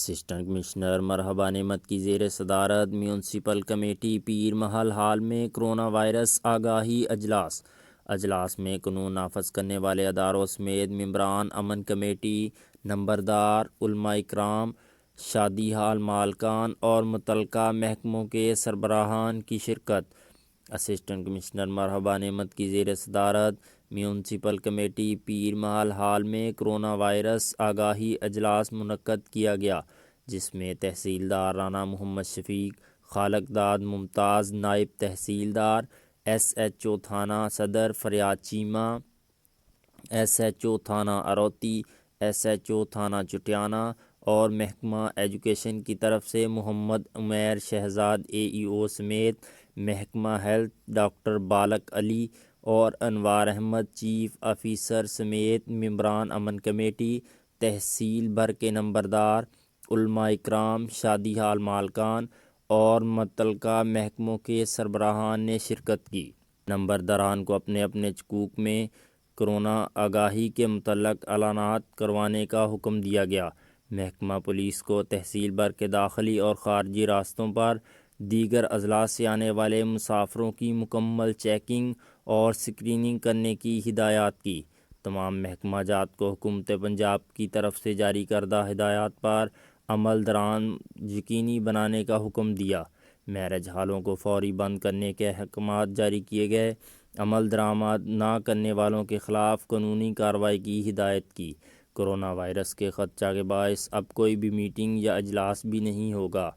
Assistant commissioner مرحبا نعمت کی زیر صدارت میونسپل کمیٹی پیر محل ہال میں کرونا وائرس آگاہی اجلاس میں قانون نافذ کرنے والے اداروں سمیت ممبران امن کمیٹی، نمبردار، علماء کرام، شادی ہال مالکان اور متعلقہ محکموں کے سربراہان کی شرکت۔ اسسٹنٹ کمشنر مرحبا نعمت کی زیر صدارت میونسپل کمیٹی پیر محل ہال میں کرونا وائرس آگاہی اجلاس منعقد کیا گیا، جس میں تحصیلدار رانا محمد شفیق، خالق داد ممتاز، نائب تحصیلدار، ایس ایچ او تھانہ صدر فریاد چیمہ، ایس ایچ او تھانہ اروتی، ایس ایچ او تھانہ چٹیانہ اور محکمہ ایجوکیشن کی طرف سے محمد عمیر شہزاد اے ای او سمیت محکمہ ہیلتھ ڈاکٹر بالک علی اور انوار احمد چیف آفیسر سمیت ممبران امن کمیٹی، تحصیل بھر کے نمبردار، علماء کرام، شادی ہال مالکان اور متعلقہ محکموں کے سربراہان نے شرکت کی۔ نمبرداران کو اپنے اپنے چکوک میں کرونا آگاہی کے متعلق اعلانات کروانے کا حکم دیا گیا۔ محکمہ پولیس کو تحصیل بھر کے داخلی اور خارجی راستوں پر دیگر اضلاع سے آنے والے مسافروں کی مکمل چیکنگ اور اسکریننگ کرنے کی ہدایات کی۔ تمام محکمہ جات کو حکومت پنجاب کی طرف سے جاری کردہ ہدایات پر عمل درآمد یقینی بنانے کا حکم دیا۔ میرج ہالوں کو فوری بند کرنے کے احکامات جاری کیے گئے۔ عمل درآمد نہ کرنے والوں کے خلاف قانونی کارروائی کی ہدایت کی۔ کرونا وائرس کے خدشہ کے باعث اب کوئی بھی میٹنگ یا اجلاس بھی نہیں ہوگا۔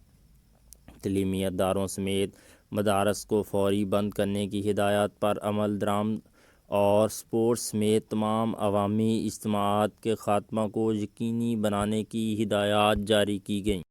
تعلیمی اداروں سمیت مدارس کو فوری بند کرنے کی ہدایات پر عمل درآمد اور اسپورٹس سمیت تمام عوامی اجتماعات کے خاتمہ کو یقینی بنانے کی ہدایات جاری کی گئیں۔